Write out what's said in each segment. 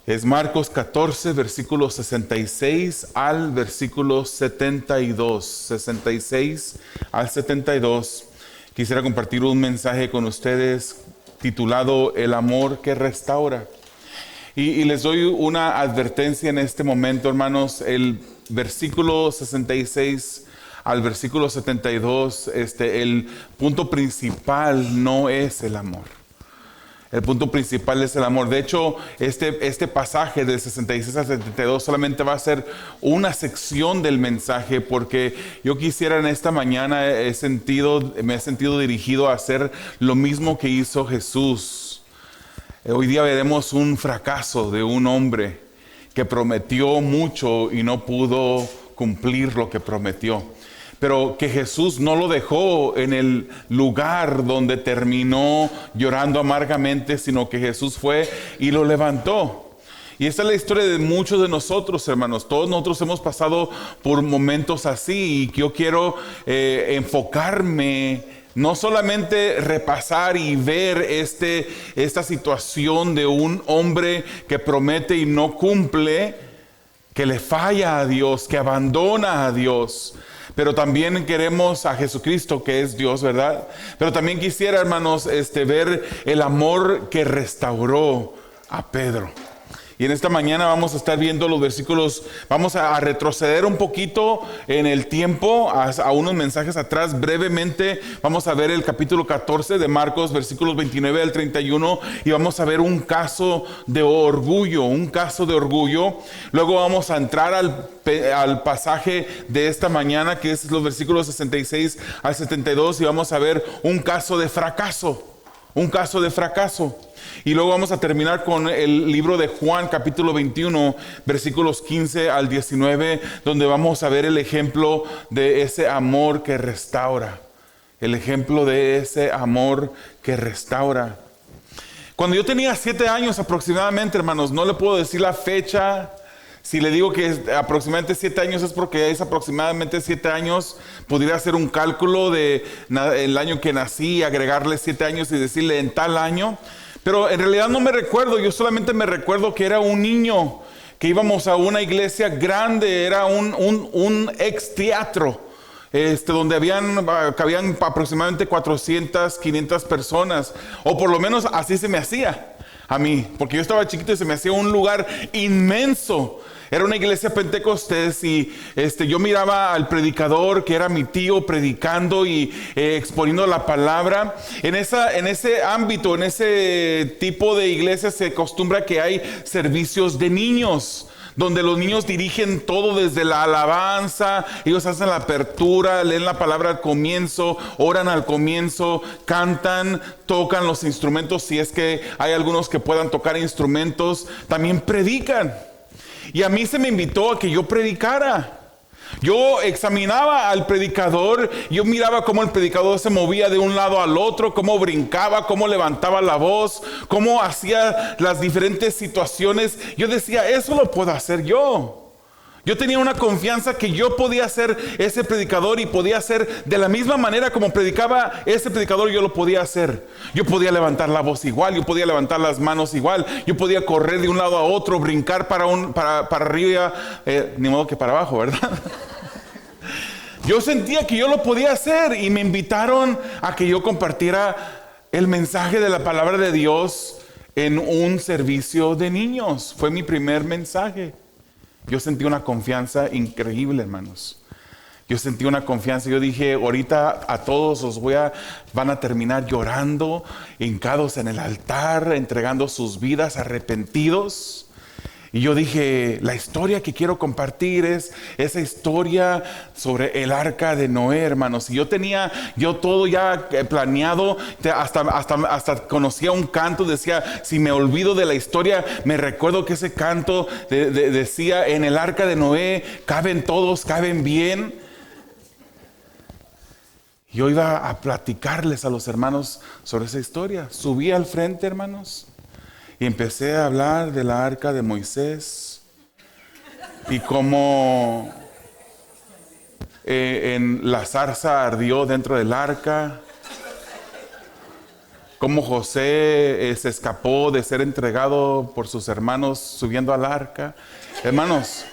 Es Marcos 14, versículo 66 al versículo 72. 66 al 72. Quisiera compartir un mensaje con ustedes titulado El amor que restaura. Y les doy una advertencia en este momento, hermanos. El versículo 66 al versículo 72, el punto principal no es el amor. El punto principal es el amor. De hecho, este pasaje de 66 a 72 solamente va a ser una sección del mensaje, porque yo quisiera en esta mañana me he sentido dirigido a hacer lo mismo que hizo Jesús. Hoy día veremos un fracaso de un hombre que prometió mucho y no pudo cumplir lo que prometió. Pero que Jesús no lo dejó en el lugar donde terminó llorando amargamente, sino que Jesús fue y lo levantó. Y esta es la historia de muchos de nosotros, hermanos. Todos nosotros hemos pasado por momentos así, y yo quiero enfocarme, no solamente repasar y ver esta situación de un hombre que promete y no cumple, que le falla a Dios, que abandona a Dios. Pero también queremos a Jesucristo, que es Dios, ¿verdad? Pero también quisiera, hermanos, ver el amor que restauró a Pedro. Y en esta mañana vamos a estar viendo los versículos. Vamos a retroceder un poquito en el tiempo, a unos mensajes atrás. Brevemente vamos a ver el capítulo 14 de Marcos, versículos 29 al 31. Y vamos a ver un caso de orgullo, Luego vamos a entrar al pasaje de esta mañana, que es los versículos 66 al 72. Y vamos a ver un caso de fracaso. Y luego vamos a terminar con el libro de Juan, capítulo 21, versículos 15 al 19, donde vamos a ver el ejemplo de ese amor que restaura. Cuando yo tenía 7 años aproximadamente, hermanos, no le puedo decir la fecha. Si le digo que es aproximadamente 7 años, es porque es aproximadamente 7 años. Podría hacer un cálculo de el año que nací, agregarle 7 años y decirle en tal año. Pero en realidad no me recuerdo. Yo solamente me recuerdo que era un niño, que íbamos a una iglesia grande. Era un ex teatro, donde cabían aproximadamente 400, 500 personas. O por lo menos así se me hacía a mí, porque yo estaba chiquito y se me hacía un lugar inmenso. Era una iglesia pentecostés y yo miraba al predicador, que era mi tío, predicando y exponiendo la palabra. En ese ámbito, en ese tipo de iglesia se acostumbra que hay servicios de niños, donde los niños dirigen todo desde la alabanza. Ellos hacen la apertura, leen la palabra al comienzo, oran al comienzo, cantan, tocan los instrumentos, si es que hay algunos que puedan tocar instrumentos, también predican. Y a mí se me invitó a que yo predicara. Yo examinaba al predicador, yo miraba cómo el predicador se movía de un lado al otro, cómo brincaba, cómo levantaba la voz, cómo hacía las diferentes situaciones. Yo decía, eso lo puedo hacer yo. Yo tenía una confianza que yo podía ser ese predicador y podía hacer de la misma manera como predicaba ese predicador. Yo lo podía hacer. Yo podía levantar la voz igual, yo podía levantar las manos igual, yo podía correr de un lado a otro, brincar para arriba, ni modo que para abajo, ¿verdad? Yo sentía que yo lo podía hacer y me invitaron a que yo compartiera el mensaje de la palabra de Dios en un servicio de niños. Fue mi primer mensaje. Yo sentí una confianza increíble, hermanos. Yo sentí una confianza. Yo dije, ahorita a todos van a terminar llorando, hincados en el altar, entregando sus vidas, arrepentidos. Y yo dije, la historia que quiero compartir es esa historia sobre el arca de Noé, hermanos. Y yo tenía todo ya planeado, hasta conocía un canto, decía, si me olvido de la historia, me recuerdo que ese canto decía, en el arca de Noé caben todos, caben bien. Yo iba a platicarles a los hermanos sobre esa historia. Subí al frente, hermanos, y empecé a hablar de la arca de Moisés y cómo en la zarza ardió dentro del arca cómo José se escapó de ser entregado por sus hermanos subiendo al arca. Hermanos,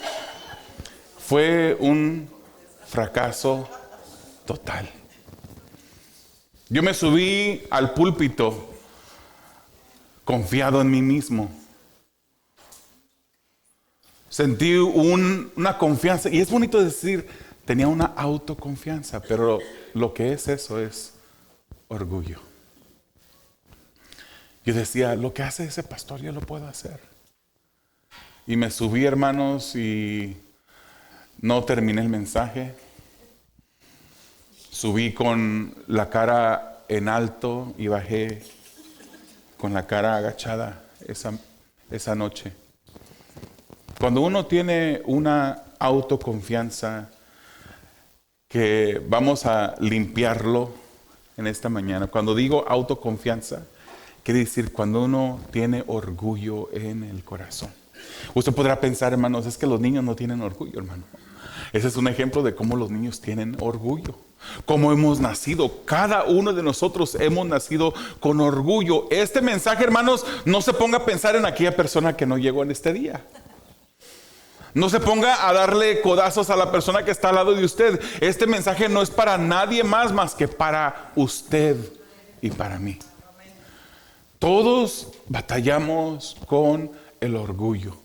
fue un fracaso total. Yo me subí al púlpito confiado en mí mismo. Sentí una confianza, y es bonito decir, tenía una autoconfianza, pero lo que es eso es orgullo. Yo decía, lo que hace ese pastor yo lo puedo hacer. Y me subí, hermanos, y no terminé el mensaje. Subí con la cara en alto y bajé con la cara agachada esa noche. Cuando uno tiene una autoconfianza, que vamos a limpiarlo en esta mañana. Cuando digo autoconfianza, quiere decir cuando uno tiene orgullo en el corazón. Usted podrá pensar, hermanos, es que los niños no tienen orgullo, hermano. Ese es un ejemplo de cómo los niños tienen orgullo. Cómo hemos nacido. Cada uno de nosotros hemos nacido con orgullo. Este mensaje, hermanos, no se ponga a pensar en aquella persona que no llegó en este día. No se ponga a darle codazos a la persona que está al lado de usted. Este mensaje no es para nadie más que para usted y para mí. Todos batallamos con el orgullo.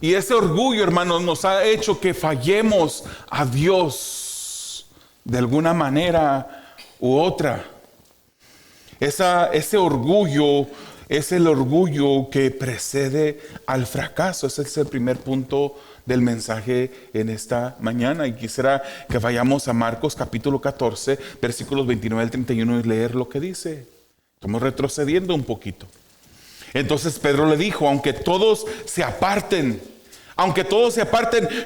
Y ese orgullo, hermanos, nos ha hecho que fallemos a Dios de alguna manera u otra. Ese orgullo es el orgullo que precede al fracaso. Ese es el primer punto del mensaje en esta mañana. Y quisiera que vayamos a Marcos capítulo 14, versículos 29 al 31 y leer lo que dice. Estamos retrocediendo un poquito. Entonces Pedro le dijo, aunque todos se aparten,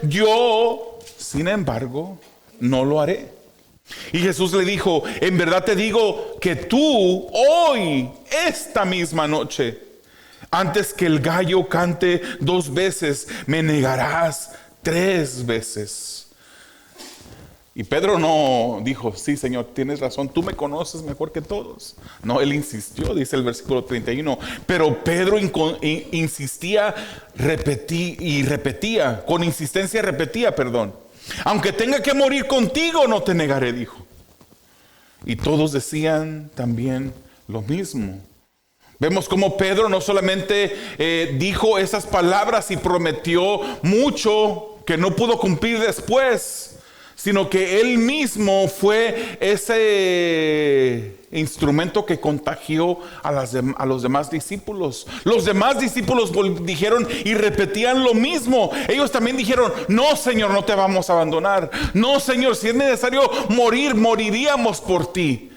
yo, sin embargo, no lo haré. Y Jesús le dijo, en verdad te digo que tú hoy, esta misma noche, antes que el gallo cante 2 veces, me negarás 3 veces. Y Pedro no dijo, sí, Señor, tienes razón, tú me conoces mejor que todos. No, él insistió, dice el versículo 31. Pero Pedro insistía, repetía, con insistencia repetía, aunque tenga que morir contigo, no te negaré, dijo. Y todos decían también lo mismo. Vemos cómo Pedro no solamente dijo esas palabras y prometió mucho que no pudo cumplir después, sino que él mismo fue ese instrumento que contagió a los demás discípulos. Los demás discípulos dijeron y repetían lo mismo. Ellos también dijeron, no, Señor, no te vamos a abandonar. No, Señor, si es necesario morir, moriríamos por ti.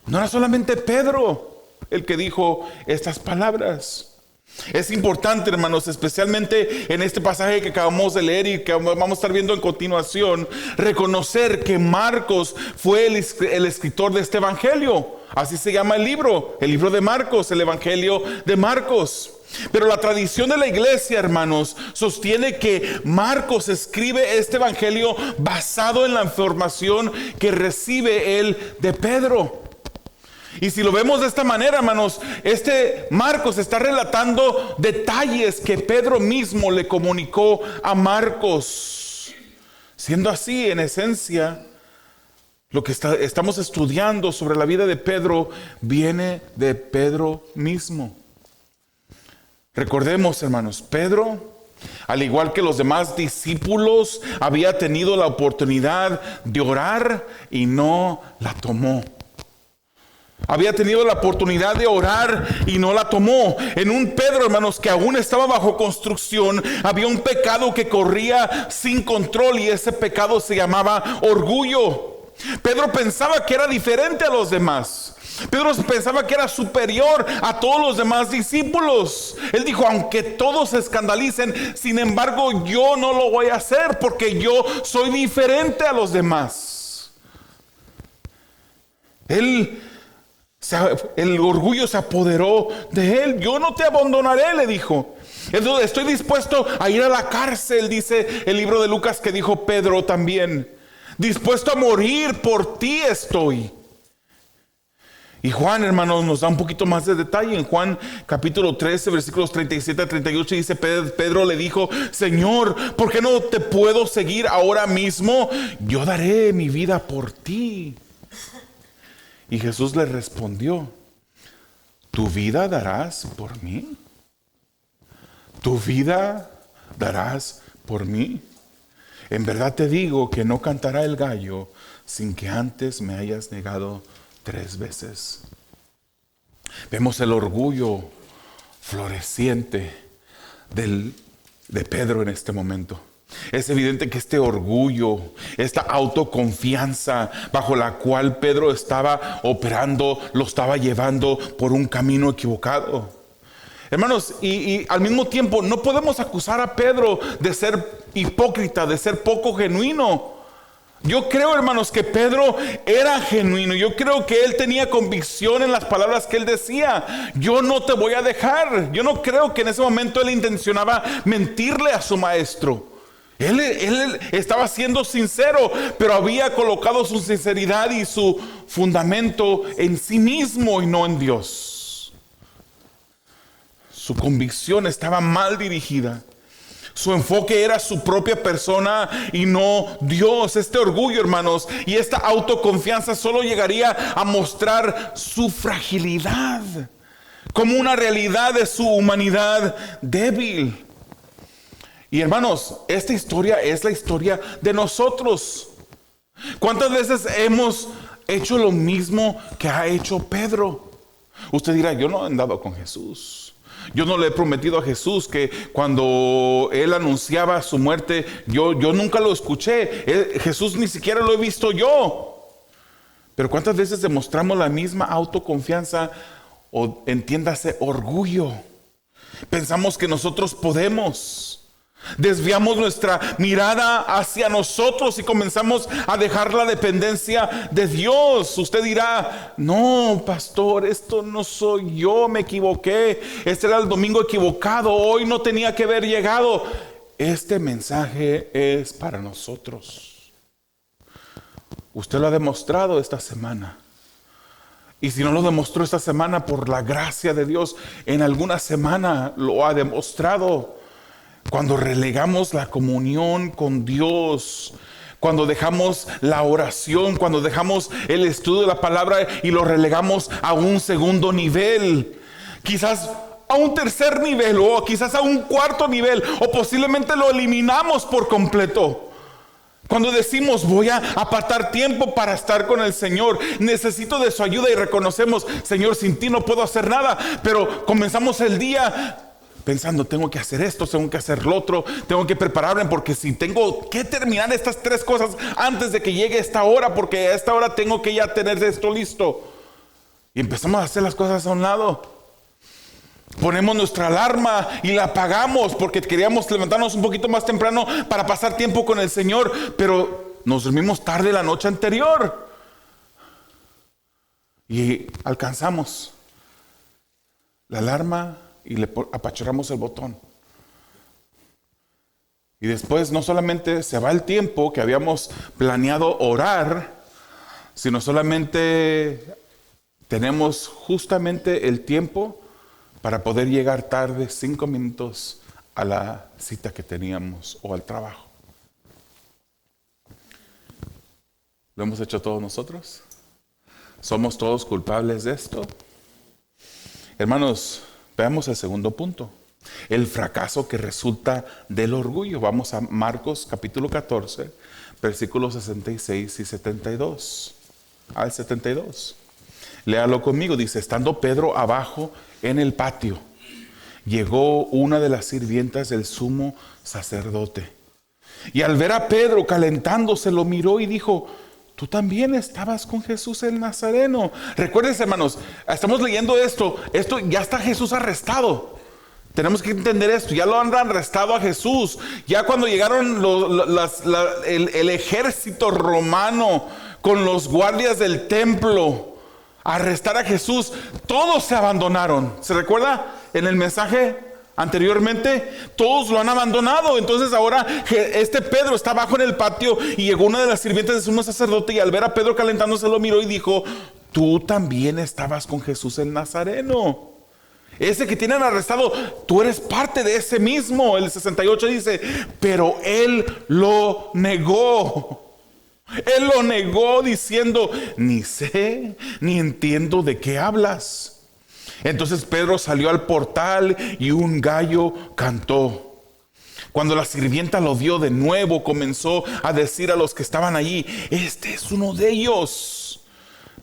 No era solamente Pedro el que dijo estas palabras. Es importante, hermanos, especialmente en este pasaje que acabamos de leer y que vamos a estar viendo en continuación, reconocer que Marcos fue el escritor de este evangelio. Así se llama el libro de Marcos, el evangelio de Marcos. Pero la tradición de la iglesia, hermanos, sostiene que Marcos escribe este evangelio basado en la información que recibe él de Pedro. Y si lo vemos de esta manera, hermanos, este Marcos está relatando detalles que Pedro mismo le comunicó a Marcos. Siendo así, en esencia, lo que estamos estudiando sobre la vida de Pedro viene de Pedro mismo. Recordemos, hermanos, Pedro, al igual que los demás discípulos, había tenido la oportunidad de orar y no la tomó. Había tenido la oportunidad de orar y no la tomó. En un Pedro, hermanos, que aún estaba bajo construcción, había un pecado que corría sin control y ese pecado se llamaba orgullo. Pedro pensaba que era diferente a los demás. Pedro pensaba que era superior a todos los demás discípulos. Él dijo, aunque todos se escandalicen, sin embargo yo no lo voy a hacer porque yo soy diferente a los demás. El orgullo se apoderó de él. Yo no te abandonaré, le dijo. Estoy dispuesto a ir a la cárcel, dice el libro de Lucas que dijo Pedro también. Dispuesto a morir por ti estoy. Y Juan, hermanos, nos da un poquito más de detalle. En Juan capítulo 13, versículos 37 a 38 dice: Pedro le dijo: Señor, ¿por qué no te puedo seguir ahora mismo? Yo daré mi vida por ti. Y Jesús le respondió: ¿tu vida darás por mí? ¿Tu vida darás por mí? En verdad te digo que no cantará el gallo sin que antes me hayas negado 3 veces. Vemos el orgullo floreciente de Pedro en este momento. Es evidente que este orgullo, esta autoconfianza bajo la cual Pedro estaba operando, lo estaba llevando por un camino equivocado. Hermanos, y al mismo tiempo no podemos acusar a Pedro de ser hipócrita, de ser poco genuino. Yo creo, hermanos, que Pedro era genuino. Yo creo que él tenía convicción en las palabras que él decía. Yo no te voy a dejar. Yo no creo que en ese momento él intencionaba mentirle a su maestro. Él estaba siendo sincero, pero había colocado su sinceridad y su fundamento en sí mismo y no en Dios. Su convicción estaba mal dirigida. Su enfoque era su propia persona y no Dios. Este orgullo, hermanos, y esta autoconfianza solo llegaría a mostrar su fragilidad como una realidad de su humanidad débil. Y hermanos, esta historia es la historia de nosotros. ¿Cuántas veces hemos hecho lo mismo que ha hecho Pedro? Usted dirá: yo no he andado con Jesús. Yo no le he prometido a Jesús que cuando Él anunciaba su muerte, yo nunca lo escuché. Jesús ni siquiera lo he visto yo. Pero ¿cuántas veces demostramos la misma autoconfianza o, entiéndase, orgullo? Pensamos que nosotros podemos. Desviamos nuestra mirada hacia nosotros y comenzamos a dejar la dependencia de Dios. Usted dirá: no, pastor, esto no soy yo, me equivoqué. Este era el domingo equivocado, hoy no tenía que haber llegado. Este mensaje es para nosotros. Usted lo ha demostrado esta semana. Y si no lo demostró esta semana, por la gracia de Dios, en alguna semana lo ha demostrado. Cuando relegamos la comunión con Dios, cuando dejamos la oración, cuando dejamos el estudio de la palabra y lo relegamos a un segundo nivel, quizás a un tercer nivel o quizás a un cuarto nivel, o posiblemente lo eliminamos por completo. Cuando decimos: voy a apartar tiempo para estar con el Señor, necesito de su ayuda, y reconocemos: Señor, sin ti no puedo hacer nada. Pero comenzamos el día pensando: tengo que hacer esto, tengo que hacer lo otro, tengo que prepararme, porque si tengo que terminar estas 3 cosas antes de que llegue esta hora, porque a esta hora tengo que ya tener esto listo. Y empezamos a hacer las cosas a un lado. Ponemos nuestra alarma y la apagamos porque queríamos levantarnos un poquito más temprano para pasar tiempo con el Señor, pero nos dormimos tarde la noche anterior y alcanzamos la alarma y le apachurramos el botón. Y después no solamente se va el tiempo que habíamos planeado orar, sino solamente tenemos justamente el tiempo para poder llegar tarde 5 minutos a la cita que teníamos o al trabajo. ¿Lo hemos hecho todos nosotros? ¿Somos todos culpables de esto? Hermanos, veamos el segundo punto: el fracaso que resulta del orgullo. Vamos a Marcos capítulo 14, versículos 66 y 72 al 72. Léalo conmigo. Dice: estando Pedro abajo en el patio, llegó una de las sirvientas del sumo sacerdote, y al ver a Pedro calentándose, lo miró y dijo: tú también estabas con Jesús el Nazareno. Recuerden, hermanos, estamos leyendo esto ya está Jesús arrestado. Tenemos que entender esto: ya lo han arrestado a Jesús. Ya cuando llegaron el ejército romano con los guardias del templo a arrestar a Jesús, todos se abandonaron. ¿Se recuerda en el mensaje anteriormente? Todos lo han abandonado. Entonces ahora este Pedro está abajo en el patio, y llegó una de las sirvientes del sumo sacerdote, y al ver a Pedro calentándose lo miró y dijo: tú también estabas con Jesús el Nazareno. Ese que tienen arrestado, tú eres parte de ese mismo. El 68 dice, pero él lo negó. Él lo negó diciendo, ni sé, ni entiendo de qué hablas. Entonces Pedro salió al portal y un gallo cantó. Cuando la sirvienta lo vio de nuevo, comenzó a decir a los que estaban allí, este es uno de ellos.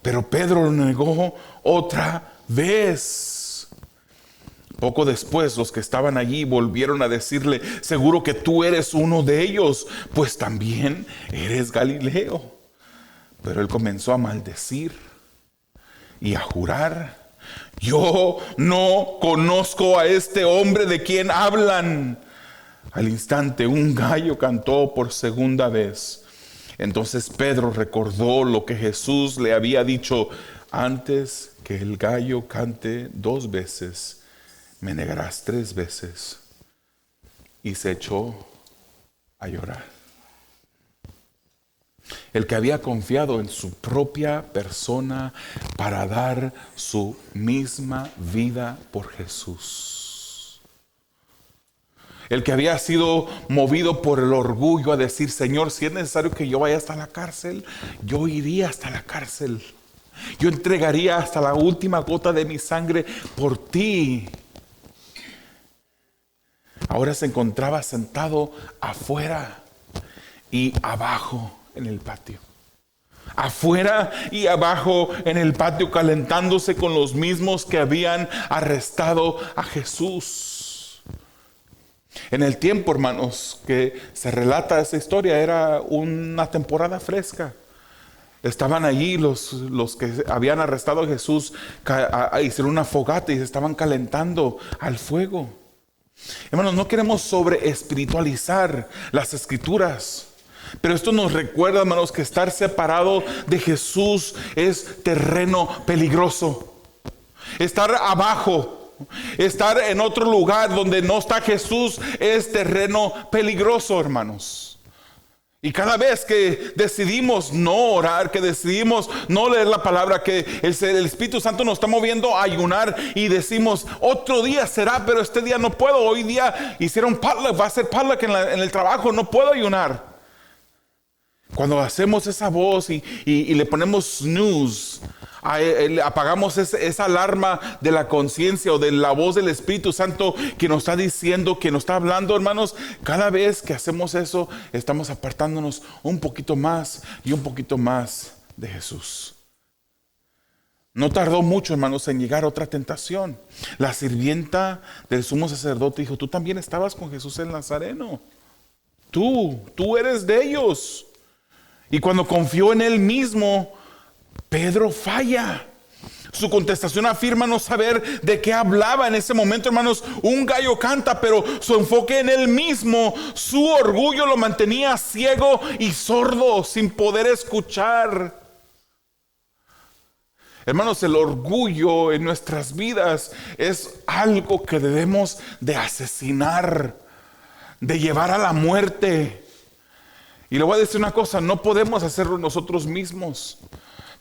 Pero Pedro lo negó otra vez. Poco después, los que estaban allí volvieron a decirle, seguro que tú eres uno de ellos, pues también eres Galileo. Pero él comenzó a maldecir y a jurar, yo no conozco a este hombre de quien hablan. Al instante un gallo cantó por segunda vez. Entonces Pedro recordó lo que Jesús le había dicho, antes que el gallo cante 2 veces, me negarás 3 veces. Y se echó a llorar. El que había confiado en su propia persona para dar su misma vida por Jesús. El que había sido movido por el orgullo a decir, Señor, si es necesario que yo vaya hasta la cárcel, yo iría hasta la cárcel. Yo entregaría hasta la última gota de mi sangre por ti. Ahora se encontraba sentado afuera y abajo en el patio. Afuera y abajo en el patio, calentándose con los mismos que habían arrestado a Jesús. En el tiempo, hermanos, que se relata esa historia, era una temporada fresca. Estaban allí los que habían arrestado a Jesús, hicieron una fogata y se estaban calentando al fuego. Hermanos, no queremos sobre espiritualizar las escrituras, pero esto nos recuerda, hermanos, que estar separado de Jesús es terreno peligroso. Estar abajo, estar en otro lugar donde no está Jesús es terreno peligroso, hermanos. Y cada vez que decidimos no orar, que decidimos no leer la palabra, que el Espíritu Santo nos está moviendo a ayunar y decimos, otro día será, pero este día no puedo. Hoy día hicieron potluck, va a ser potluck en el trabajo, no puedo ayunar. Cuando hacemos esa voz y le ponemos snooze, apagamos esa alarma de la conciencia o de la voz del Espíritu Santo que nos está diciendo, que nos está hablando, hermanos, cada vez que hacemos eso, estamos apartándonos un poquito más y un poquito más de Jesús. No tardó mucho, hermanos, en llegar otra tentación. La sirvienta del sumo sacerdote dijo, tú también estabas con Jesús el Nazareno. Tú eres de ellos. Y cuando confió en él mismo, Pedro falla. Su contestación afirma no saber de qué hablaba en ese momento, hermanos. Un gallo canta, pero su enfoque en él mismo, su orgullo lo mantenía ciego y sordo, sin poder escuchar. Hermanos, el orgullo en nuestras vidas es algo que debemos de asesinar, de llevar a la muerte. Y le voy a decir una cosa, no podemos hacerlo nosotros mismos.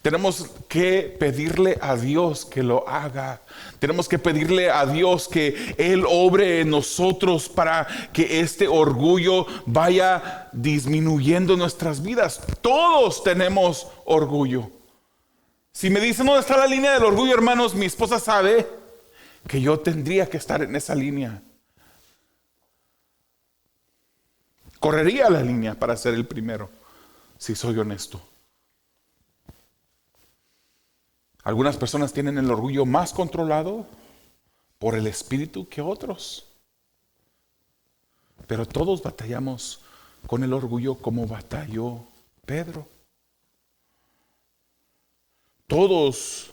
Tenemos que pedirle a Dios que lo haga. Tenemos que pedirle a Dios que Él obre en nosotros para que este orgullo vaya disminuyendo en nuestras vidas. Todos tenemos orgullo. Si me dicen dónde está la línea del orgullo, hermanos, mi esposa sabe que yo tendría que estar en esa línea. Correría la línea para ser el primero, si soy honesto. Algunas personas tienen el orgullo más controlado por el Espíritu que otros. Pero todos batallamos con el orgullo como batalló Pedro. Todos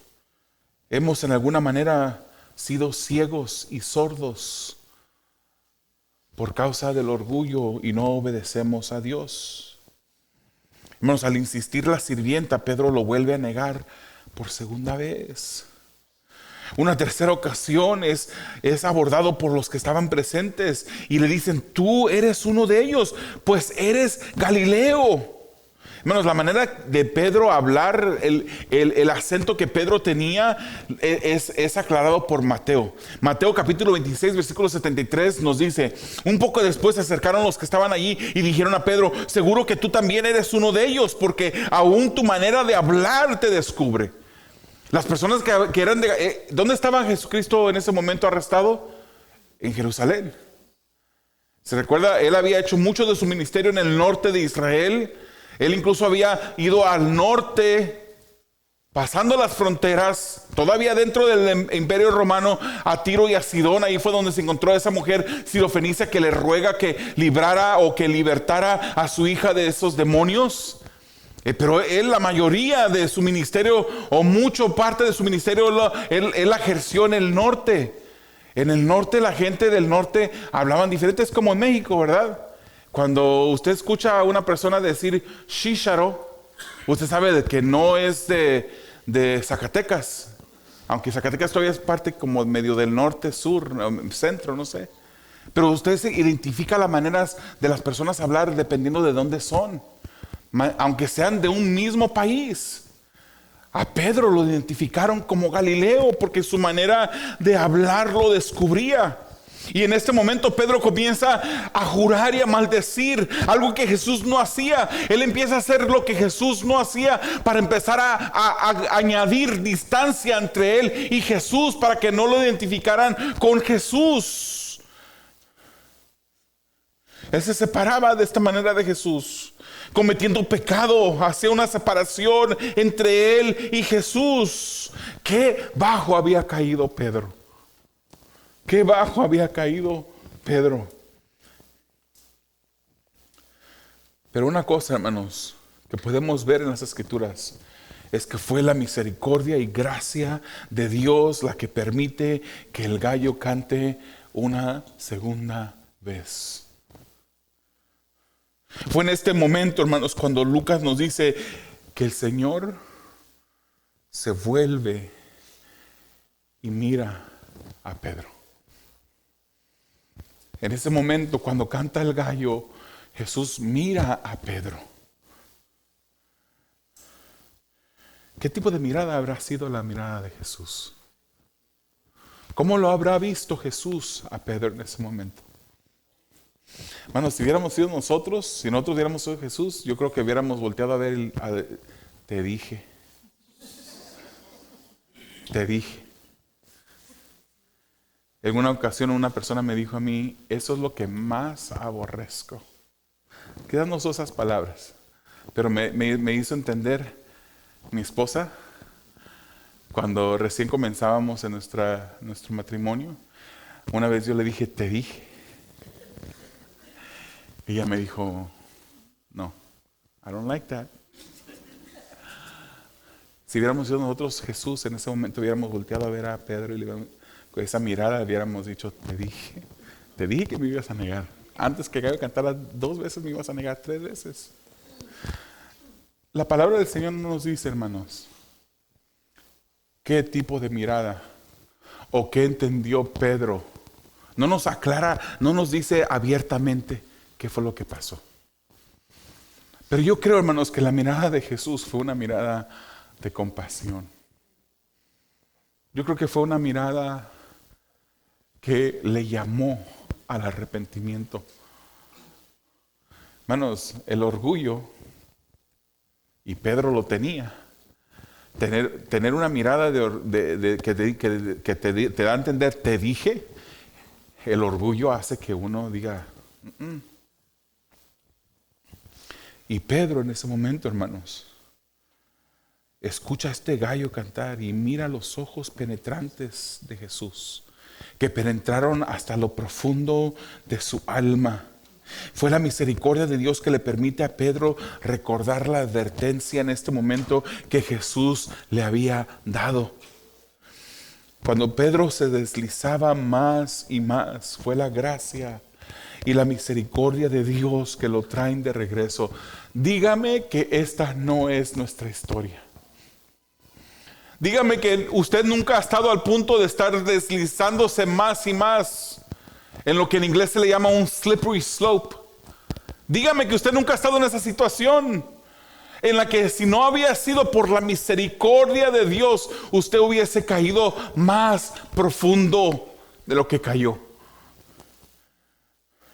hemos en alguna manera sido ciegos y sordos por causa del orgullo y no obedecemos a Dios. Hermanos, al insistir la sirvienta, Pedro lo vuelve a negar por segunda vez. Una tercera ocasión es abordado por los que estaban presentes y le dicen, tú eres uno de ellos, pues eres Galileo. Hermanos, la manera de Pedro hablar, el acento que Pedro tenía es aclarado por Mateo. Mateo capítulo 26, versículo 73 nos dice: un poco después se acercaron los que estaban allí y dijeron a Pedro: seguro que tú también eres uno de ellos, porque aún tu manera de hablar te descubre. Las personas que eran de... ¿dónde estaba Jesucristo en ese momento arrestado? En Jerusalén. ¿Se recuerda? Él había hecho mucho de su ministerio en el norte de Israel. Él incluso había ido al norte, pasando las fronteras, todavía dentro del imperio romano, a Tiro y a Sidón. Ahí fue donde se encontró a esa mujer sirofenicia que le ruega que librara o que libertara a su hija de esos demonios. Pero él, la mayoría de su ministerio, o mucho parte de su ministerio, él la ejerció en el norte. En el norte, la gente del norte hablaban diferentes, como en México, ¿verdad? Cuando usted escucha a una persona decir chícharo, usted sabe de que no es de Zacatecas. Aunque Zacatecas todavía es parte como medio del norte, sur, centro, no sé. Pero usted se identifica las maneras de las personas hablar dependiendo de dónde son. Aunque sean de un mismo país. A Pedro lo identificaron como Galileo porque su manera de hablar lo descubría. Y en este momento Pedro comienza a jurar y a maldecir algo que Jesús no hacía. Él empieza a hacer lo que Jesús no hacía para empezar a añadir distancia entre él y Jesús, para que no lo identificaran con Jesús. Él se separaba de esta manera de Jesús, cometiendo pecado, hacía una separación entre él y Jesús. Qué bajo había caído Pedro. Qué bajo había caído Pedro. Pero una cosa, hermanos, que podemos ver en las Escrituras es que fue la misericordia y gracia de Dios la que permite que el gallo cante una segunda vez. Fue en este momento, hermanos, cuando Lucas nos dice que el Señor se vuelve y mira a Pedro. En ese momento, cuando canta el gallo, Jesús mira a Pedro. ¿Qué tipo de mirada habrá sido la mirada de Jesús? ¿Cómo lo habrá visto Jesús a Pedro en ese momento? Hermanos, si hubiéramos sido nosotros, si nosotros hubiéramos sido Jesús, yo creo que hubiéramos volteado a ver te dije. Te dije. En una ocasión una persona me dijo a mí: eso es lo que más aborrezco. Quizás no usó esas palabras, pero me hizo entender mi esposa, cuando recién comenzábamos en nuestro matrimonio. Una vez yo le dije: te dije. Y ella me dijo: no, I don't like that. Si hubiéramos sido nosotros Jesús, en ese momento hubiéramos volteado a ver a Pedro y le hubiéramos, con esa mirada hubiéramos dicho: te dije que me ibas a negar. Antes que Gallo cantara 2 veces, me ibas a negar 3 veces. La palabra del Señor no nos dice, hermanos, qué tipo de mirada o qué entendió Pedro. No nos aclara, no nos dice abiertamente qué fue lo que pasó. Pero yo creo, hermanos, que la mirada de Jesús fue una mirada de compasión. Yo creo que fue una mirada que le llamó al arrepentimiento. Hermanos, el orgullo, y Pedro lo tenía, tener una mirada que te da a entender, te dije, el orgullo hace que uno diga, Y Pedro en ese momento, hermanos, escucha a este gallo cantar y mira los ojos penetrantes de Jesús, que penetraron hasta lo profundo de su alma. Fue la misericordia de Dios que le permite a Pedro recordar la advertencia en este momento que Jesús le había dado. Cuando Pedro se deslizaba más y más, fue la gracia y la misericordia de Dios que lo traen de regreso. Dígame que esta no es nuestra historia. Dígame que usted nunca ha estado al punto de estar deslizándose más y más en lo que en inglés se le llama un slippery slope. Dígame que usted nunca ha estado en esa situación en la que si no había sido por la misericordia de Dios, usted hubiese caído más profundo de lo que cayó.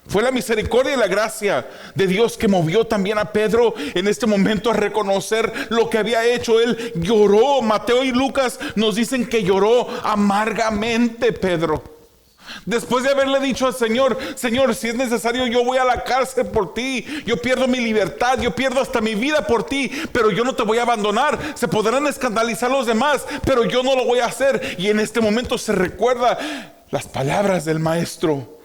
Fue la misericordia y la gracia de Dios que movió también a Pedro en este momento a reconocer lo que había hecho. Él lloró. Mateo y Lucas nos dicen que lloró amargamente Pedro. Después de haberle dicho al Señor: Señor, si es necesario, yo voy a la cárcel por ti. Yo pierdo mi libertad, yo pierdo hasta mi vida por ti, pero yo no te voy a abandonar. Se podrán escandalizar los demás, pero yo no lo voy a hacer. Y en este momento se recuerda las palabras del Maestro.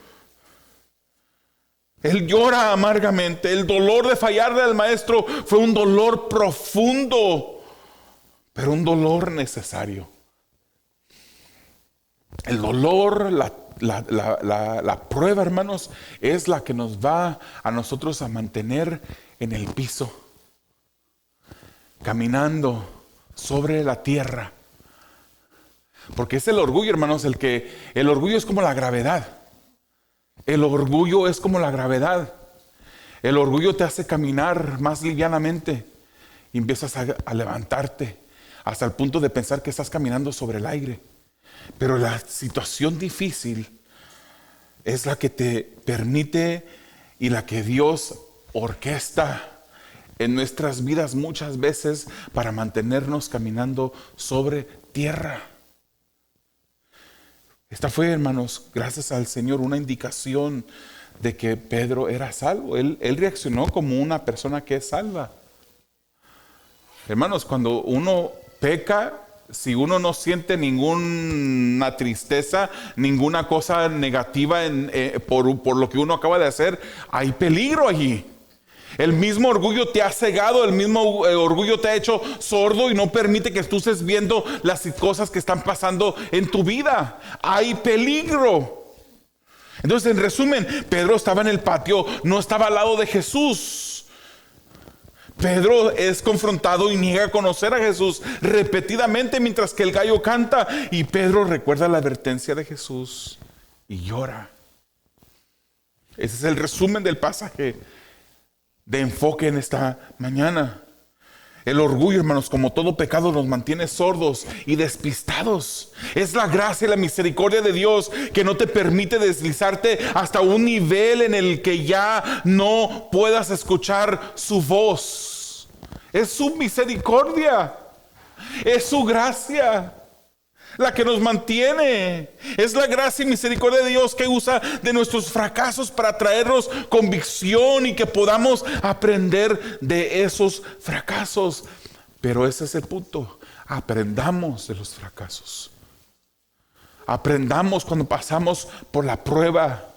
Él llora amargamente. El dolor de fallarle al Maestro fue un dolor profundo, pero un dolor necesario. El dolor, la prueba, hermanos, es la que nos va a nosotros a mantener en el piso, caminando sobre la tierra. Porque es el orgullo, hermanos, el orgullo es como la gravedad. El orgullo es como la gravedad. El orgullo te hace caminar más livianamente y empiezas a levantarte hasta el punto de pensar que estás caminando sobre el aire. Pero la situación difícil es la que te permite y la que Dios orquesta en nuestras vidas muchas veces para mantenernos caminando sobre tierra. Esta fue, hermanos, gracias al Señor, una indicación de que Pedro era salvo. Él reaccionó como una persona que es salva. Hermanos, cuando uno peca, si uno no siente ninguna tristeza, ninguna cosa negativa por lo que uno acaba de hacer, hay peligro allí. El mismo orgullo te ha cegado, el mismo orgullo te ha hecho sordo y no permite que tú estés viendo las cosas que están pasando en tu vida. Hay peligro. Entonces, en resumen, Pedro estaba en el patio, no estaba al lado de Jesús. Pedro es confrontado y niega a conocer a Jesús repetidamente mientras que el gallo canta. Y Pedro recuerda la advertencia de Jesús y llora. Ese es el resumen del pasaje de enfoque en esta mañana. El orgullo, hermanos, como todo pecado, nos mantiene sordos y despistados. Es la gracia y la misericordia de Dios que no te permite deslizarte hasta un nivel en el que ya no puedas escuchar su voz. Es su misericordia, es su gracia la que nos mantiene. Es la gracia y misericordia de Dios que usa de nuestros fracasos para traernos convicción y que podamos aprender de esos fracasos. Pero ese es el punto. Aprendamos de los fracasos. Aprendamos cuando pasamos por la prueba.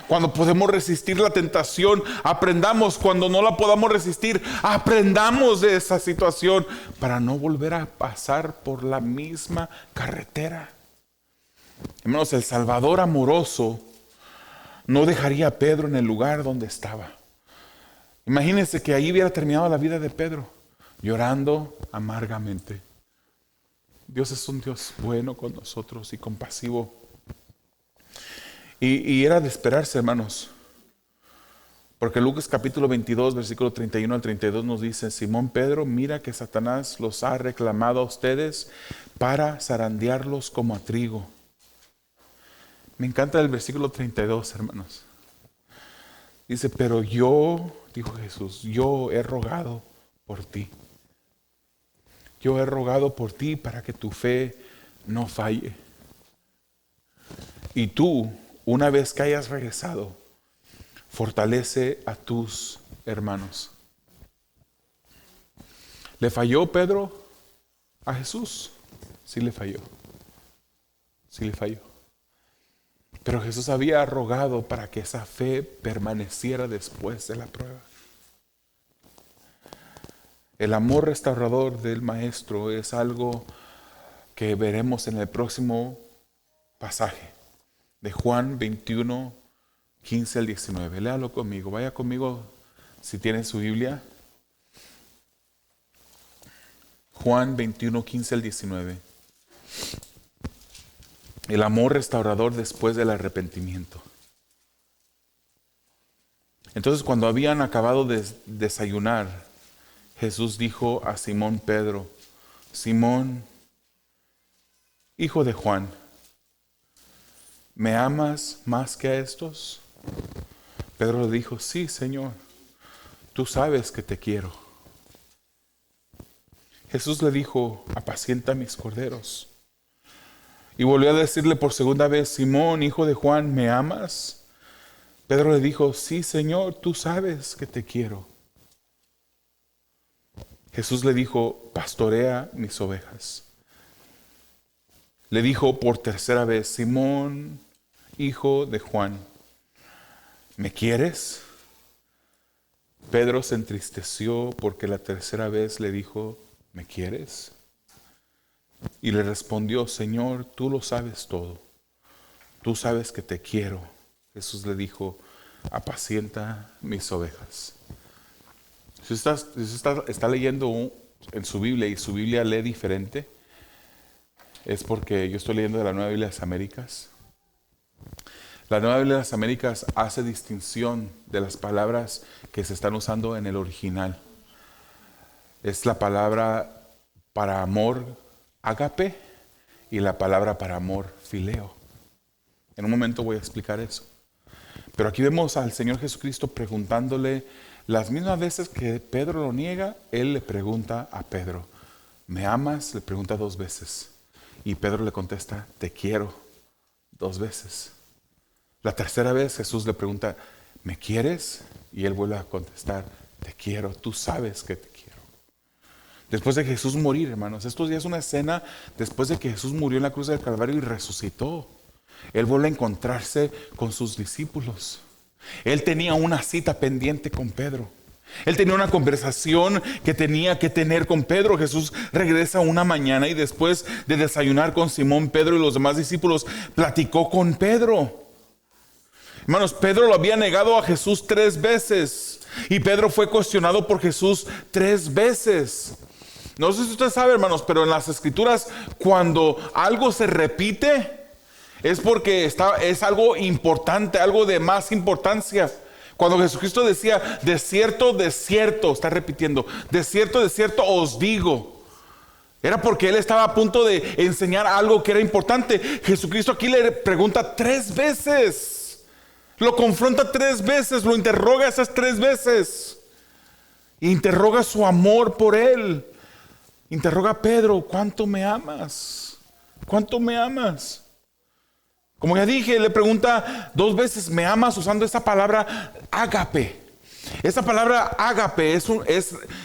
Cuando podemos resistir la tentación, aprendamos. Cuando no la podamos resistir, aprendamos de esa situación para no volver a pasar por la misma carretera. Hermanos, el Salvador amoroso no dejaría a Pedro en el lugar donde estaba. Imagínense que ahí hubiera terminado la vida de Pedro, llorando amargamente. Dios es un Dios bueno con nosotros y compasivo. Y era de esperarse, hermanos, porque Lucas capítulo 22, versículo 31 al 32 nos dice: Simón Pedro, mira que Satanás los ha reclamado a ustedes para zarandearlos como a trigo. Me encanta el versículo 32, hermanos. Dice: pero yo, dijo Jesús, yo he rogado por ti. Yo he rogado por ti para que tu fe no falle. Y tú, una vez que hayas regresado, fortalece a tus hermanos. ¿Le falló Pedro a Jesús? Sí le falló. Sí le falló. Pero Jesús había rogado para que esa fe permaneciera después de la prueba. El amor restaurador del Maestro es algo que veremos en el próximo pasaje de Juan 21, 15 al 19. Léalo conmigo, vaya conmigo si tienen su Biblia. Juan 21, 15 al 19. El amor restaurador después del arrepentimiento. Entonces, cuando habían acabado de desayunar, Jesús dijo a Simón Pedro: Simón, hijo de Juan, ¿me amas más que a estos? Pedro le dijo: sí, Señor, tú sabes que te quiero. Jesús le dijo: apacienta mis corderos. Y volvió a decirle por segunda vez: Simón, hijo de Juan, ¿me amas? Pedro le dijo: sí, Señor, tú sabes que te quiero. Jesús le dijo: pastorea mis ovejas. Le dijo por tercera vez: Simón, hijo de Juan, ¿me quieres? Pedro se entristeció porque la tercera vez le dijo: ¿me quieres? Y le respondió: Señor, tú lo sabes todo. Tú sabes que te quiero. Jesús le dijo: apacienta mis ovejas. Si usted está leyendo en su Biblia y su Biblia lee diferente, es porque yo estoy leyendo de la Nueva Biblia de las Américas. La Nueva Biblia de las Américas hace distinción de las palabras que se están usando en el original. Es la palabra para amor, ágape, y la palabra para amor, fileo. En un momento voy a explicar eso. Pero aquí vemos al Señor Jesucristo preguntándole, las mismas veces que Pedro lo niega, Él le pregunta a Pedro: ¿me amas? Le pregunta 2 veces. Y Pedro le contesta: te quiero, 2 veces. La tercera vez Jesús le pregunta: ¿me quieres? Y él vuelve a contestar: te quiero, tú sabes que te quiero. Después de Jesús morir, hermanos, esto ya es una escena después de que Jesús murió en la cruz del Calvario y resucitó. Él vuelve a encontrarse con sus discípulos. Él tenía una cita pendiente con Pedro. Él tenía una conversación que tenía que tener con Pedro. Jesús regresa una mañana y después de desayunar con Simón, Pedro y los demás discípulos, platicó con Pedro. Hermanos, Pedro lo había negado a Jesús 3 veces. Y Pedro fue cuestionado por Jesús 3 veces. No sé si usted sabe, hermanos, pero en las Escrituras, cuando algo se repite, es porque es algo importante, algo de más importancia. Cuando Jesucristo decía: de cierto, está repitiendo, de cierto os digo, era porque Él estaba a punto de enseñar algo que era importante. Jesucristo aquí le pregunta 3 veces, lo confronta 3 veces, lo interroga esas 3 veces, e interroga su amor por Él. Interroga a Pedro: ¿cuánto me amas? ¿Cuánto me amas? Como ya dije, le pregunta 2 veces: ¿me amas? Usando esa palabra ágape. Esa palabra ágape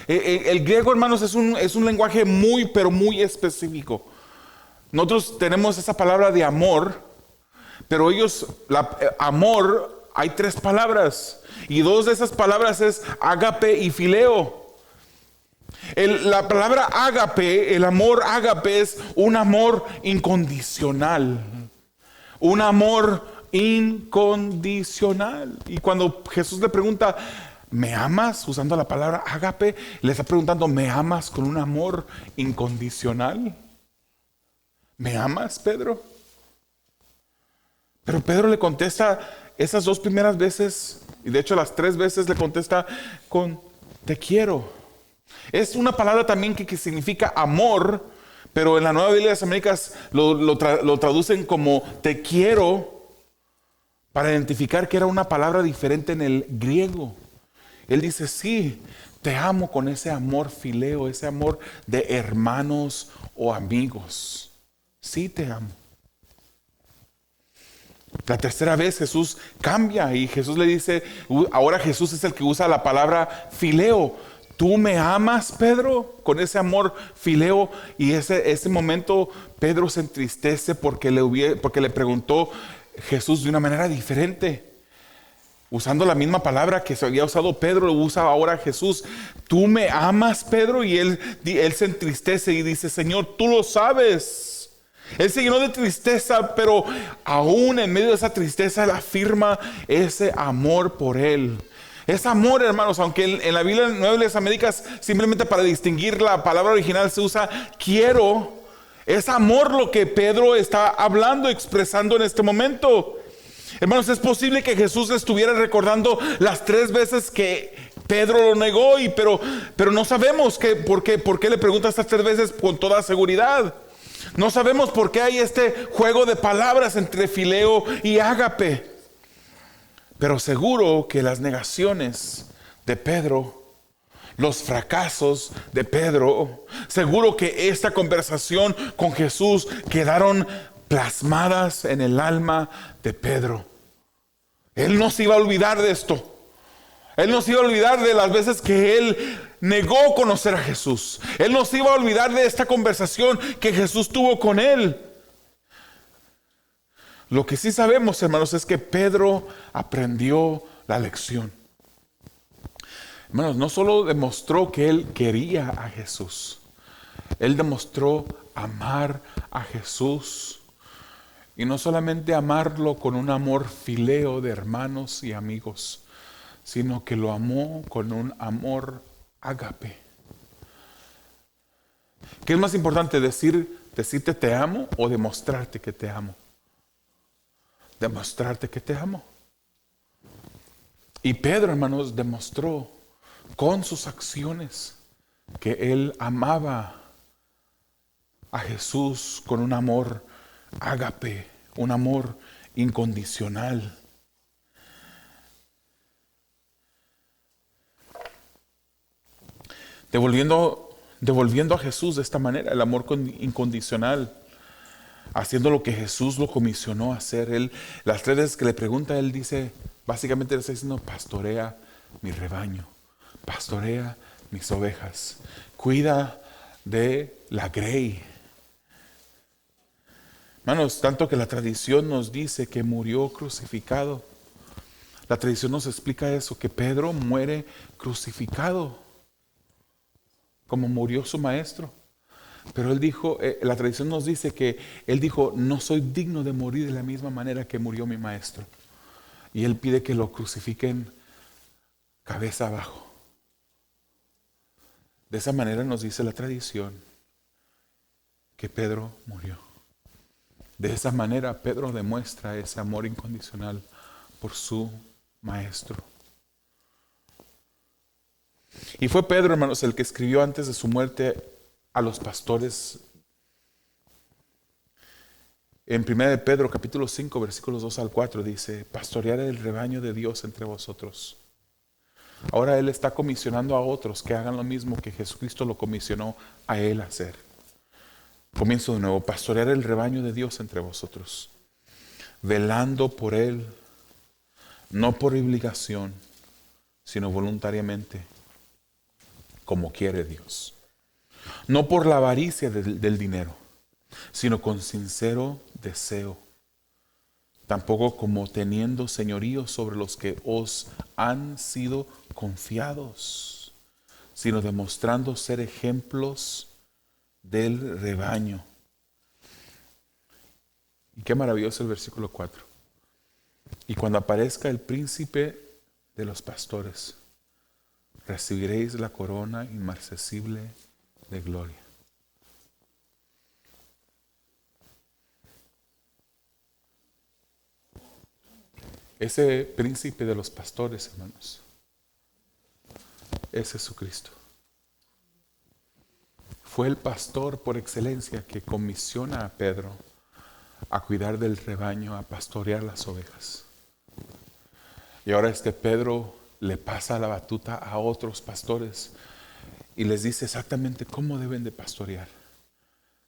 el griego, hermanos, es un lenguaje muy, pero muy específico. Nosotros tenemos esa palabra de amor, pero amor, hay 3 palabras. Y 2 de esas palabras es ágape y fileo. La palabra ágape, el amor ágape, es un amor incondicional. Un amor incondicional. Y cuando Jesús le pregunta: ¿me amas? Usando la palabra ágape, le está preguntando: ¿me amas con un amor incondicional? ¿Me amas, Pedro? Pero Pedro le contesta esas 2 primeras veces, y de hecho las 3 veces le contesta con: te quiero. Es una palabra también que significa amor, pero en la Nueva Biblia de las Américas lo traducen como te quiero, para identificar que era una palabra diferente en el griego. Él dice: sí, te amo con ese amor fileo, ese amor de hermanos o amigos. Sí, te amo. La tercera vez Jesús cambia y Jesús le dice, ahora Jesús es el que usa la palabra fileo. ¿Tú me amas, Pedro? Con ese amor fileo. Y ese momento Pedro se entristece porque le preguntó Jesús de una manera diferente. Usando la misma palabra que se había usado Pedro, lo usa ahora Jesús. ¿Tú me amas, Pedro? Y él se entristece y dice: Señor, tú lo sabes. Él se llenó de tristeza, pero aún en medio de esa tristeza, él afirma ese amor por él. Es amor, hermanos, aunque en la Biblia Nueva de las Américas, simplemente para distinguir la palabra original se usa quiero. Es amor lo que Pedro está hablando, expresando en este momento. Hermanos, es posible que Jesús estuviera recordando las 3 veces que Pedro lo negó, pero no sabemos por qué le pregunta estas 3 veces con toda seguridad. No sabemos por qué hay este juego de palabras entre Fileo y Ágape. Pero seguro que las negaciones de Pedro, los fracasos de Pedro, seguro que esta conversación con Jesús quedaron plasmadas en el alma de Pedro. Él no se iba a olvidar de esto. Él no se iba a olvidar de las veces que él negó conocer a Jesús. Él no se iba a olvidar de esta conversación que Jesús tuvo con él. Lo que sí sabemos, hermanos, es que Pedro aprendió la lección. Hermanos, no solo demostró que él quería a Jesús, él demostró amar a Jesús. Y no solamente amarlo con un amor fileo de hermanos y amigos, sino que lo amó con un amor ágape. ¿Qué es más importante, decirte te amo o demostrarte que te amo? Demostrarte que te amo. Y Pedro, hermanos, demostró con sus acciones que él amaba a Jesús con un amor ágape, un amor incondicional. Devolviendo a Jesús de esta manera el amor incondicional, haciendo lo que Jesús lo comisionó a hacer. Él, las 3 veces que le pregunta, él dice, básicamente le está diciendo, pastorea mi rebaño, pastorea mis ovejas, cuida de la grey. Hermanos, tanto que la tradición nos dice que murió crucificado. La tradición nos explica eso, que Pedro muere crucificado, como murió su maestro. Pero él dijo, la tradición nos dice que él dijo, no soy digno de morir de la misma manera que murió mi maestro. Y él pide que lo crucifiquen cabeza abajo. De esa manera nos dice la tradición que Pedro murió. De esa manera Pedro demuestra ese amor incondicional por su maestro. Y fue Pedro, hermanos, el que escribió antes de su muerte a los pastores. En 1 de Pedro capítulo 5 versículos 2 al 4 dice, pastorear el rebaño de Dios entre vosotros. Ahora él está comisionando a otros que hagan lo mismo que Jesucristo lo comisionó a él hacer. Comienzo de nuevo, pastorear el rebaño de Dios entre vosotros, velando por él, no por obligación, sino voluntariamente, como quiere Dios. No por la avaricia del dinero, sino con sincero deseo. Tampoco como teniendo señorío sobre los que os han sido confiados, sino demostrando ser ejemplos del rebaño. Y qué maravilloso el versículo 4. Y cuando aparezca el príncipe de los pastores, recibiréis la corona inmarcesible de gloria. Ese príncipe de los pastores, hermanos, es Jesucristo. Fue el pastor por excelencia que comisiona a Pedro a cuidar del rebaño, a pastorear las ovejas. Y ahora Pedro le pasa la batuta a otros pastores y les dice exactamente cómo deben de pastorear.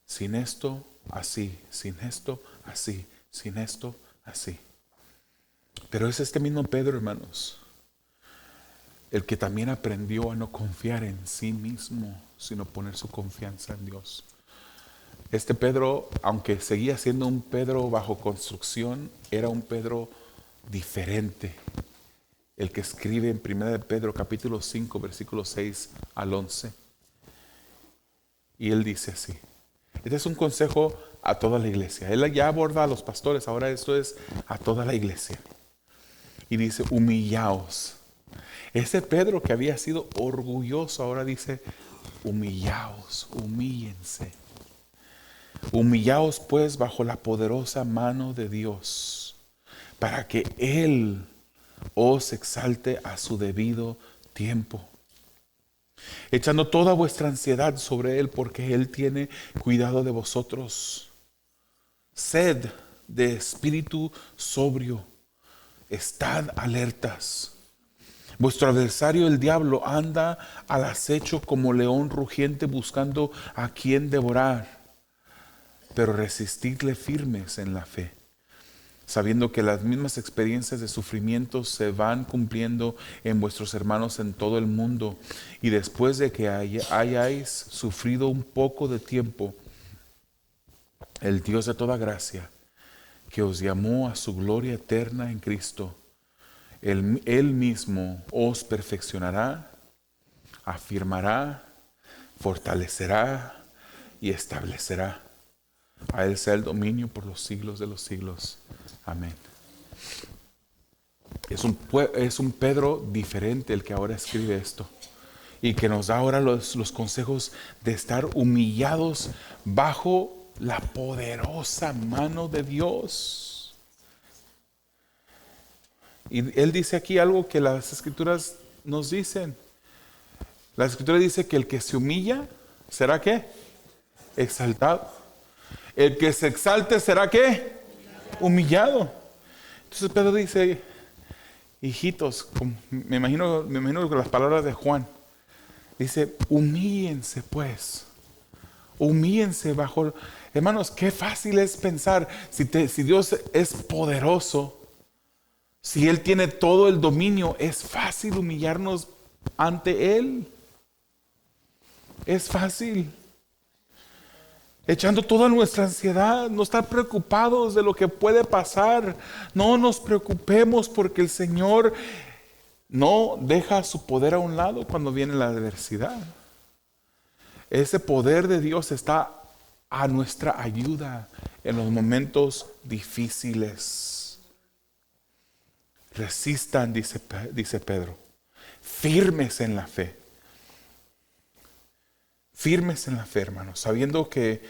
Sin esto, así. Sin esto, así. Sin esto, así. Pero es este mismo Pedro, hermanos, el que también aprendió a no confiar en sí mismo, sino poner su confianza en Dios. Este Pedro, aunque seguía siendo un Pedro bajo construcción, era un Pedro diferente. El que escribe en 1 de Pedro capítulo 5, versículos 6 al 11. Y él dice así. Este es un consejo a toda la iglesia. Él ya aborda a los pastores, ahora esto es a toda la iglesia. Y dice, humillaos. Ese Pedro que había sido orgulloso, ahora dice, humillaos, humíllense. Humillaos pues bajo la poderosa mano de Dios, para que Él os exalte a su debido tiempo. Echando toda vuestra ansiedad sobre Él, porque Él tiene cuidado de vosotros. Sed de espíritu sobrio, estad alertas. Vuestro adversario el diablo anda al acecho como león rugiente buscando a quien devorar. Pero resistidle firmes en la fe, sabiendo que las mismas experiencias de sufrimiento se van cumpliendo en vuestros hermanos en todo el mundo. Y después de que hayáis sufrido un poco de tiempo, el Dios de toda gracia, que os llamó a su gloria eterna en Cristo, Él mismo os perfeccionará, afirmará, fortalecerá y establecerá. A Él sea el dominio por los siglos de los siglos. Amén. Es un Pedro diferente el que ahora escribe esto, y que nos da ahora los consejos de estar humillados bajo la poderosa mano de Dios. Y él dice aquí algo que las Escrituras nos dicen. La Escritura dice que el que se humilla, ¿será qué? Exaltado. El que se exalte, ¿será qué? Humillado. Entonces Pedro dice, hijitos, me imagino con las palabras de Juan, dice, humíllense pues. Humíllense bajo. Hermanos, qué fácil es pensar, si Dios es poderoso, si Él tiene todo el dominio, es fácil humillarnos ante Él. Es fácil. Echando toda nuestra ansiedad, no estar preocupados de lo que puede pasar. No nos preocupemos, porque el Señor no deja su poder a un lado cuando viene la adversidad. Ese poder de Dios está a nuestra ayuda en los momentos difíciles. Resistan, dice Pedro, firmes en la fe. Firmes en la fe, hermanos, sabiendo que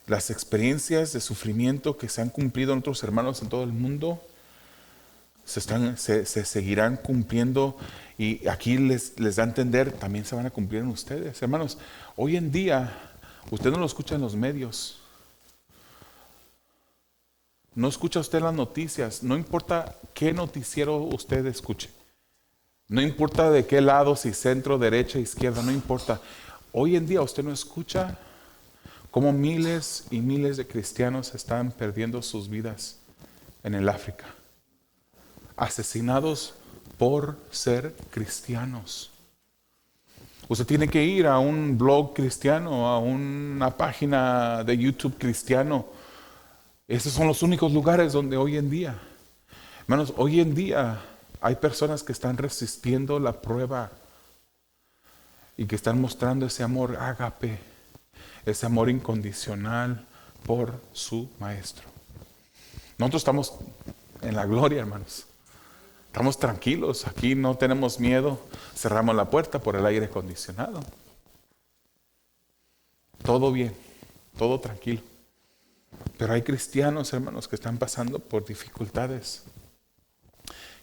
las experiencias de sufrimiento que se han cumplido en otros hermanos en todo el mundo se seguirán cumpliendo, y aquí les da a entender, también se van a cumplir en ustedes. Hermanos, hoy en día, usted no lo escucha en los medios, no escucha usted las noticias, no importa qué noticiero usted escuche, no importa de qué lado, si centro, derecha, izquierda, no importa. Hoy en día usted no escucha cómo miles y miles de cristianos están perdiendo sus vidas en el África, asesinados por ser cristianos. Usted tiene que ir a un blog cristiano, a una página de YouTube cristiano. Esos son los únicos lugares donde hoy en día, hermanos, hoy en día hay personas que están resistiendo la prueba y que están mostrando ese amor ágape, ese amor incondicional por su Maestro. Nosotros estamos en la gloria, hermanos. Estamos tranquilos, aquí no tenemos miedo, cerramos la puerta por el aire acondicionado. Todo bien, todo tranquilo. Pero hay cristianos, hermanos, que están pasando por dificultades.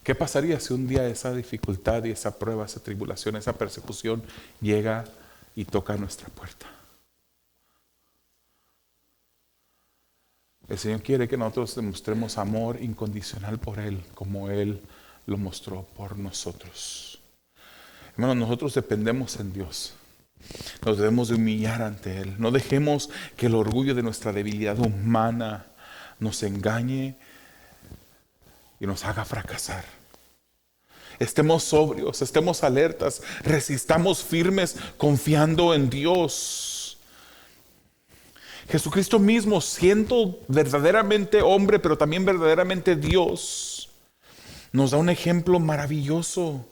¿Qué pasaría si un día esa dificultad y esa prueba, esa tribulación, esa persecución llega y toca nuestra puerta? El Señor quiere que nosotros demostremos amor incondicional por Él, como Él lo mostró por nosotros. Hermanos, nosotros dependemos en Dios. Nos debemos de humillar ante Él. No dejemos que el orgullo de nuestra debilidad humana nos engañe y nos haga fracasar. Estemos sobrios, estemos alertas, resistamos firmes confiando en Dios. Jesucristo mismo, siendo verdaderamente hombre, pero también verdaderamente Dios, nos da un ejemplo maravilloso.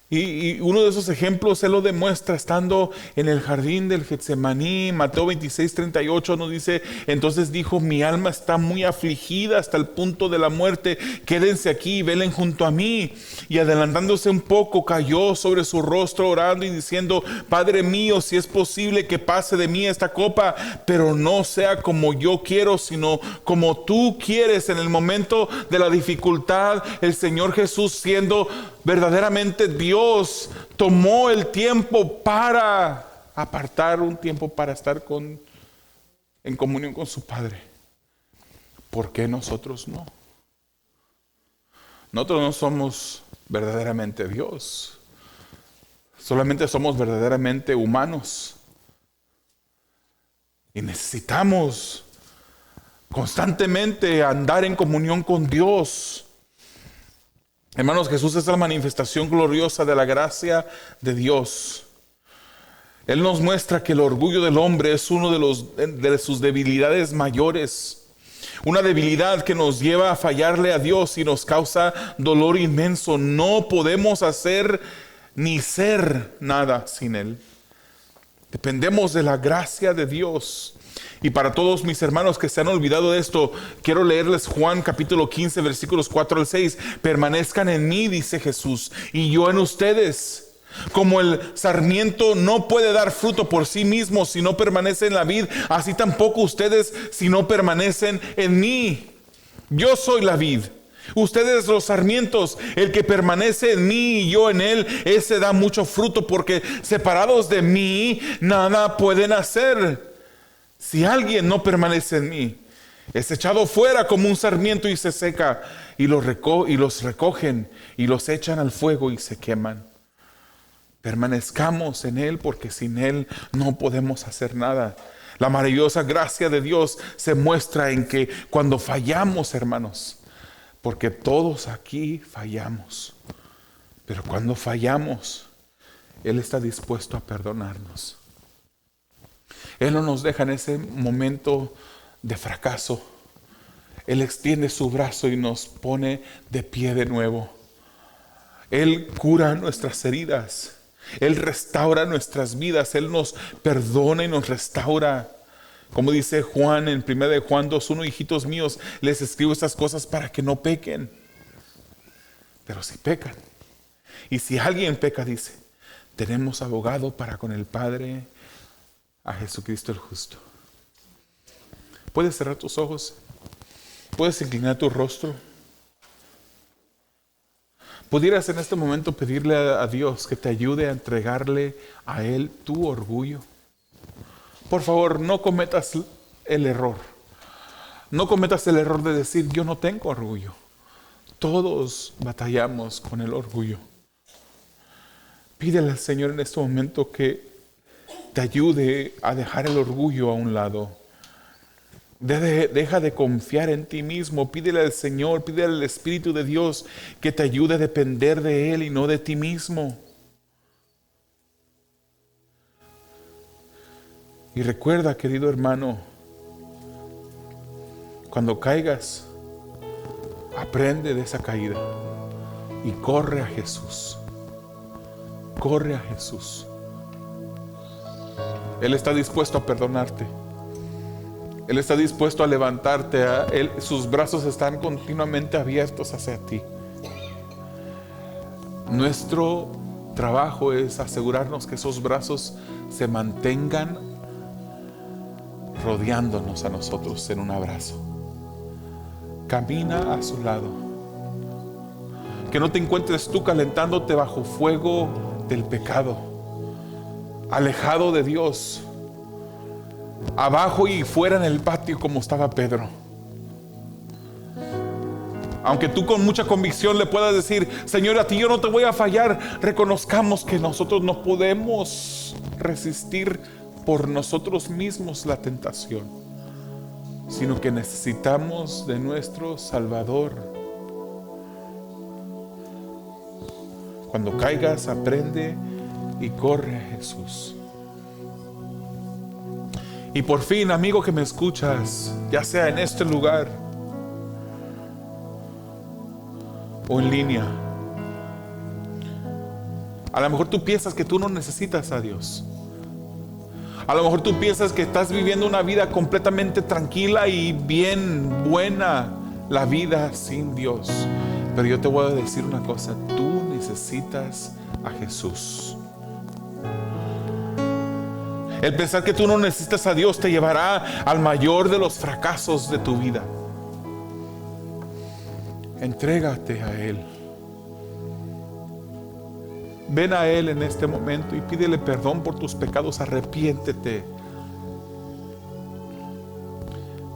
Y uno de esos ejemplos Él lo demuestra estando en el jardín del Getsemaní. Mateo 26:38 nos dice: entonces dijo, mi alma está muy afligida hasta el punto de la muerte, quédense aquí y velen junto a mí. Y adelantándose un poco, cayó sobre su rostro orando y diciendo: Padre mío, si es posible que pase de mí esta copa, pero no sea como yo quiero, sino como tú quieres. En el momento de la dificultad, el Señor Jesús, siendo verdaderamente Dios tomó el tiempo para apartar un tiempo para estar en comunión con su Padre, ¿por qué nosotros no? Nosotros no somos verdaderamente Dios, solamente somos verdaderamente humanos y necesitamos constantemente andar en comunión con Dios. Hermanos, Jesús es la manifestación gloriosa de la gracia de Dios. Él nos muestra que el orgullo del hombre es uno de sus debilidades mayores. Una debilidad que nos lleva a fallarle a Dios y nos causa dolor inmenso. No podemos hacer ni ser nada sin Él. Dependemos de la gracia de Dios. Y para todos mis hermanos que se han olvidado de esto, quiero leerles Juan capítulo 15, versículos 4 al 6. Permanezcan en mí, dice Jesús, y yo en ustedes. Como el sarmiento no puede dar fruto por sí mismo si no permanece en la vid, así tampoco ustedes si no permanecen en mí. Yo soy la vid, ustedes los sarmientos. El que permanece en mí y yo en él, ese da mucho fruto, porque separados de mí nada pueden hacer. Si alguien no permanece en mí, es echado fuera como un sarmiento y se seca, y los recogen y los echan al fuego y se queman. Permanezcamos en Él, porque sin Él no podemos hacer nada. La maravillosa gracia de Dios se muestra en que cuando fallamos, hermanos, porque todos aquí fallamos, pero cuando fallamos, Él está dispuesto a perdonarnos. Él no nos deja en ese momento de fracaso. Él extiende su brazo y nos pone de pie de nuevo. Él cura nuestras heridas. Él restaura nuestras vidas. Él nos perdona y nos restaura. Como dice Juan en 1 de Juan 2:1, hijitos míos, les escribo estas cosas para que no pequen. Pero si pecan, y si alguien peca, dice, tenemos abogado para con el Padre, a Jesucristo el justo. ¿Puedes cerrar tus ojos? ¿Puedes inclinar tu rostro? ¿Pudieras en este momento pedirle a Dios que te ayude a entregarle a Él tu orgullo? Por favor, no cometas el error. No cometas el error de decir, yo no tengo orgullo. Todos batallamos con el orgullo. Pídele al Señor en este momento que te ayude a dejar el orgullo a un lado. Deja de confiar en ti mismo. Pídele al Señor, pídele al Espíritu de Dios que te ayude a depender de Él y no de ti mismo. Y recuerda, querido hermano, cuando caigas, aprende de esa caída y corre a Jesús. Corre a Jesús. Él está dispuesto a perdonarte. Él está dispuesto a levantarte. Sus brazos están continuamente abiertos hacia ti. Nuestro trabajo es asegurarnos que esos brazos se mantengan rodeándonos a nosotros en un abrazo. Camina a su lado. Que no te encuentres tú calentándote bajo fuego del pecado, alejado de Dios, abajo y fuera en el patio como estaba Pedro. Aunque tú con mucha convicción le puedas decir, Señor, a ti yo no te voy a fallar, reconozcamos que nosotros no podemos resistir por nosotros mismos la tentación, sino que necesitamos de nuestro Salvador. Cuando caigas, aprende y corre a Jesús. Y por fin, amigo que me escuchas, ya sea en este lugar o en línea, a lo mejor tú piensas que tú no necesitas a Dios. A lo mejor tú piensas que estás viviendo una vida completamente tranquila y bien buena, la vida sin Dios. Pero yo te voy a decir una cosa, tú necesitas a Jesús. El pensar que tú no necesitas a Dios te llevará al mayor de los fracasos de tu vida. Entrégate a Él. Ven a Él en este momento y pídele perdón por tus pecados. Arrepiéntete.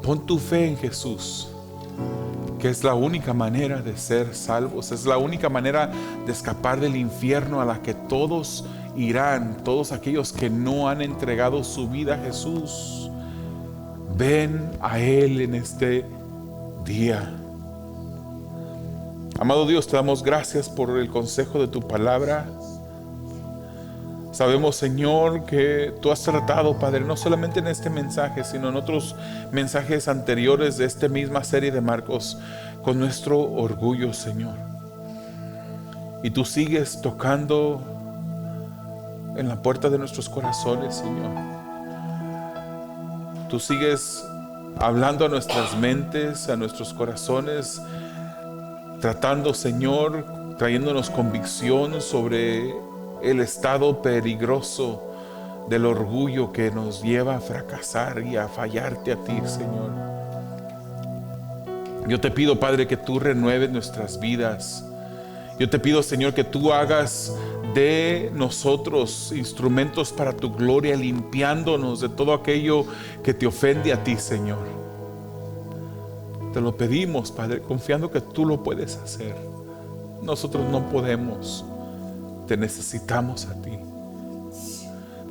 Pon tu fe en Jesús, que es la única manera de ser salvos. Es la única manera de escapar del infierno a la que todos irán, todos aquellos que no han entregado su vida a Jesús. Ven a Él en este día. Amado Dios, te damos gracias por el consejo de tu palabra. Sabemos, Señor, que tú has tratado, Padre, no solamente en este mensaje, sino en otros mensajes anteriores de esta misma serie de Marcos, con nuestro orgullo, Señor. Y tú sigues tocando en la puerta de nuestros corazones, Señor. Tú sigues hablando a nuestras mentes, a nuestros corazones, tratando, Señor, trayéndonos convicción sobre el estado peligroso del orgullo que nos lleva a fracasar y a fallarte a ti, Señor. Yo te pido, Padre, que tú renueves nuestras vidas. Yo te pido, Señor, que tú hagas de nosotros instrumentos para tu gloria, limpiándonos de todo aquello que te ofende a ti, Señor. Te lo pedimos, Padre, confiando que tú lo puedes hacer. Nosotros no podemos. Te necesitamos a ti.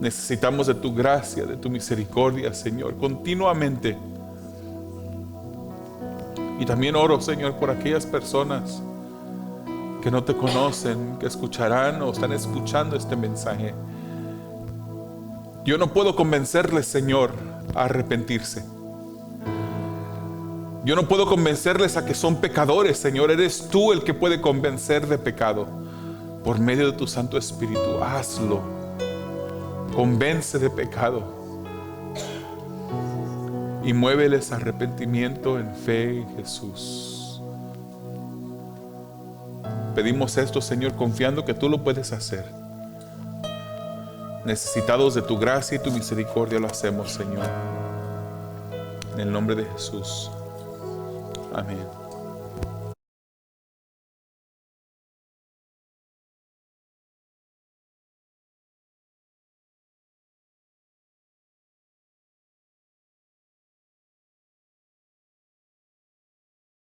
Necesitamos de tu gracia, de tu misericordia, Señor, continuamente. Y también oro, Señor, por aquellas personas que no te conocen, que escucharán o están escuchando este mensaje. Yo no puedo convencerles, Señor, a arrepentirse. Yo no puedo convencerles a que son pecadores, Señor. Eres tú el que puede convencer de pecado. Por medio de tu Santo Espíritu, hazlo. Convence de pecado. Y muéveles a arrepentimiento en fe en Jesús. Pedimos esto, Señor, confiando que tú lo puedes hacer. Necesitados de tu gracia y tu misericordia lo hacemos, Señor. En el nombre de Jesús. Amén.